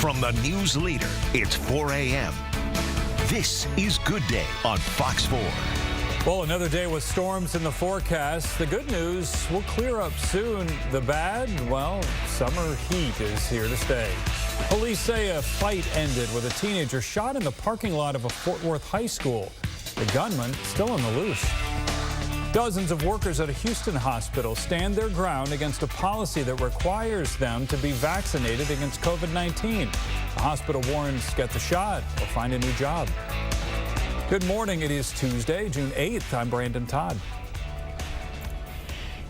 From the news leader, it's 4 a.m. This is Good Day on Fox 4. Well, another day with storms in the forecast. The good news will clear up soon. The bad, well, summer heat is here to stay. Police say a fight ended with a teenager shot in the parking lot of a Fort Worth high school. The gunman still on the loose. Dozens of workers at a Houston hospital stand their ground against a policy that requires them to be vaccinated against COVID-19. The hospital warns get the shot or find a new job. Good morning. It is Tuesday, June 8th. I'm Brandon Todd.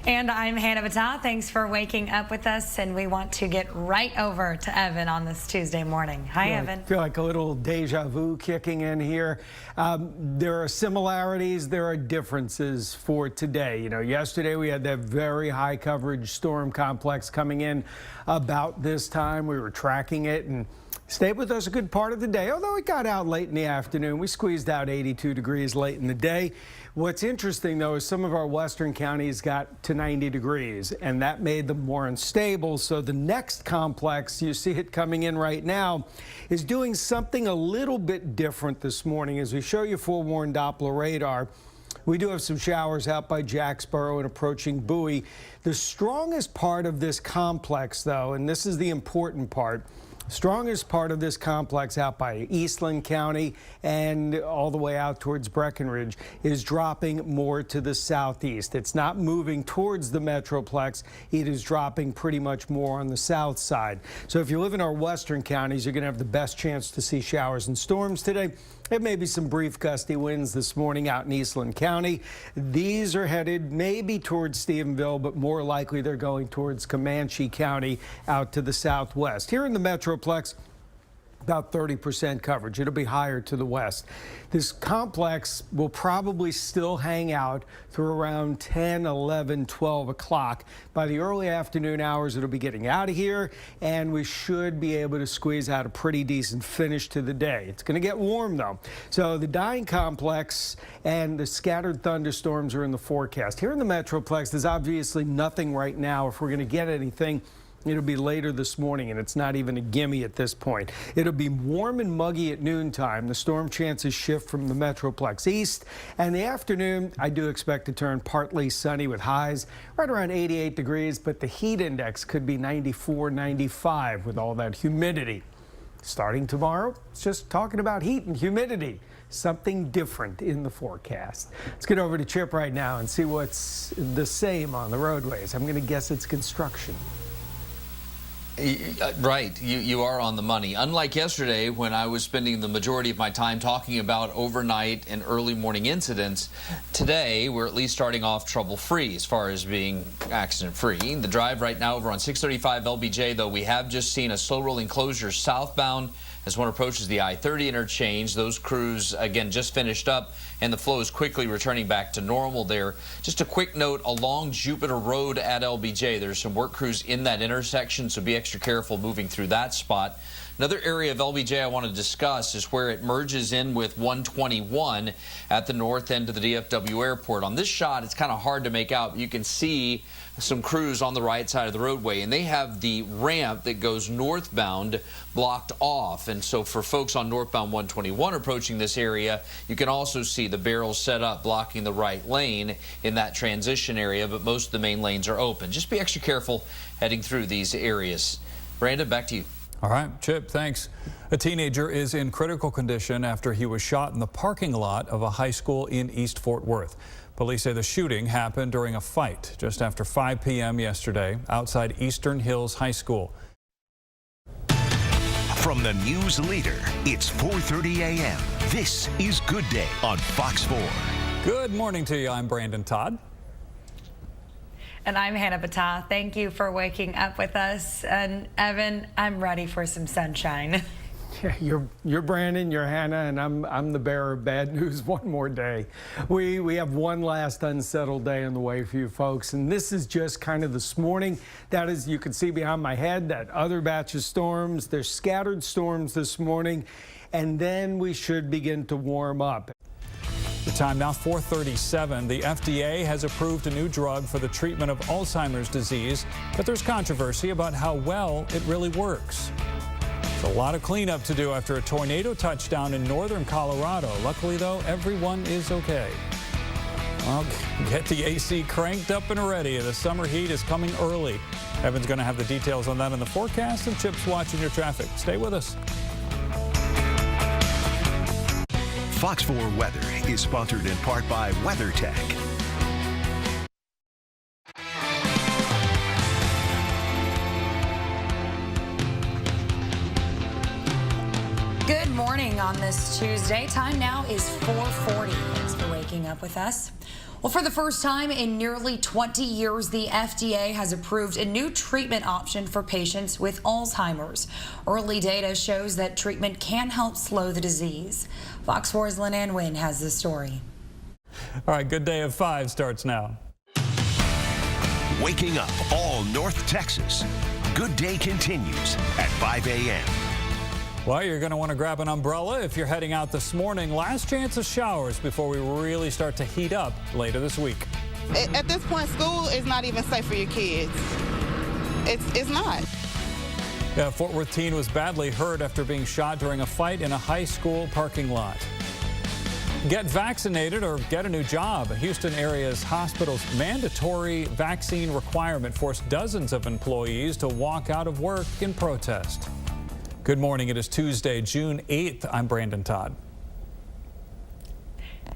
And I'm Hanna Battah. Thanks for waking up with us, and we want to get right over to Evan on this Tuesday morning. Hi, Evan. I feel like a little deja vu kicking in here. There are similarities, there are differences for today. You know, yesterday we had that very high coverage storm complex coming in about this time. We were tracking it and stayed with us a good part of the day, although it got out late in the afternoon. We squeezed out 82 degrees late in the day. What's interesting, though, is some of our western counties got to 90 degrees, and that made them more unstable. So the next complex, you see it coming in right now, is doing something a little bit different this morning. As we show you forewarned Doppler radar, we do have some showers out by Jacksboro and approaching Bowie. The strongest part of this complex, though, and this is the important part, strongest part of this complex out by Eastland County and all the way out towards Breckenridge is dropping more to the southeast. It's not moving towards the Metroplex. It is dropping pretty much more on the south side. So if you live in our western counties, you're going to have the best chance to see showers and storms today. There may be some brief gusty winds this morning out in Eastland County. These are headed maybe towards Stephenville, but more likely they're going towards Comanche County out to the southwest. Here in the Metroplex, about 30% coverage. It'll be higher to the west. This complex will probably still hang out through around 10, 11, 12 o'clock. By the early afternoon hours, it'll be getting out of here, and we should be able to squeeze out a pretty decent finish to the day. It's going to get warm, though. So the dying complex and the scattered thunderstorms are in the forecast. Here in the Metroplex, there's obviously nothing right now. If we're going to get anything, it'll be later this morning, and it's not even a gimme at this point. It'll be warm and muggy at noontime. The storm chances shift from the Metroplex east, and the afternoon I do expect to turn partly sunny with highs right around 88 degrees, but the heat index could be 94, 95 with all that humidity. Starting tomorrow, it's just talking about heat and humidity. Something different in the forecast. Let's get over to Chip right now and see what's the same on the roadways. I'm going to guess it's construction. Right, you are on the money. Unlike yesterday, when I was spending the majority of my time talking about overnight and early morning incidents, today we're at least starting off trouble-free as far as being accident-free. The drive right now over on 635 LBJ, though, we have just seen a slow-rolling closure southbound as one approaches the I-30 interchange. Those crews, again, just finished up, and the flow is quickly returning back to normal there. Just a quick note, along Jupiter Road at LBJ, there's some work crews in that intersection, so be extra careful moving through that spot. Another area of LBJ I want to discuss is where it merges in with 121 at the north end of the DFW airport. On this shot, it's kind of hard to make out, but you can see some crews on the right side of the roadway, and they have the ramp that goes northbound blocked off. And so for folks on northbound 121 approaching this area, you can also see the barrels set up blocking the right lane in that transition area, but most of the main lanes are open. Just be extra careful heading through these areas. Brandon, back to you. All right, Chip, thanks. A teenager is in critical condition after he was shot in the parking lot of a high school in East Fort Worth. Police say the shooting happened during a fight just after 5 p.m. yesterday outside Eastern Hills High School. From the news leader, it's 4:30 a.m. This is Good Day on Fox 4. Good morning to you. I'm Brandon Todd. And I'm Hanna Battah. Thank you for waking up with us. And Evan, I'm ready for some sunshine. Yeah, you're Brandon, you're Hanna, and I'm the bearer of bad news one more day. We have one last unsettled day on the way for you folks, and this is just kind of this morning. That is, you can see behind my head, that other batch of storms. There's scattered storms this morning, and then we should begin to warm up. The time now 4:37. The FDA has approved a new drug for the treatment of Alzheimer's disease, but there's controversy about how well it really works. There's a lot of cleanup to do after a tornado touchdown in northern Colorado. Luckily, though, everyone is okay. Well, get the AC cranked up and ready. The summer heat is coming early. Evan's going to have the details on that in the forecast, and Chip's watching your traffic. Stay with us. Fox 4 Weather is sponsored in part by WeatherTech. Good morning on this Tuesday. Time now is 4:40. Thanks for waking up with us. Well, for the first time in nearly 20 years, the FDA has approved a new treatment option for patients with Alzheimer's. Early data shows that treatment can help slow the disease. Fox 4's Lynn Wynn has the story. All right, Good Day of 5 starts now. Waking up all North Texas. Good Day continues at 5 a.m. Well, you're going to want to grab an umbrella if you're heading out this morning. Last chance of showers before we really start to heat up later this week. At this point, school is not even safe for your kids. It's not. Yeah, Fort Worth teen was badly hurt after being shot during a fight in a high school parking lot. Get vaccinated or get a new job. Houston area's hospital's mandatory vaccine requirement forced dozens of employees to walk out of work in protest. Good morning. It is Tuesday, June 8th. I'm Brandon Todd.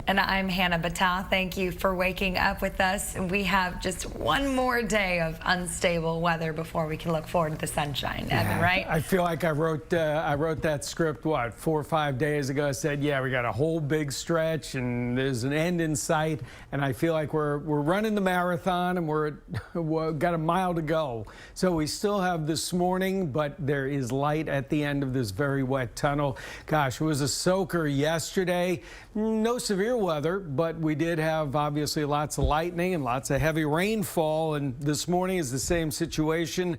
And I'm Hanna Battah. Thank you for waking up with us. We have just one more day of unstable weather before we can look forward to the sunshine, Evan, right? I feel like I wrote that script, 4 or 5 days ago. I said, yeah, we got a whole big stretch and there's an end in sight. And I feel like we're running the marathon and we've got a mile to go. So we still have this morning, but there is light at the end of this very wet tunnel. Gosh, it was a soaker yesterday. No severe weather, but we did have obviously lots of lightning and lots of heavy rainfall, and this morning is the same situation.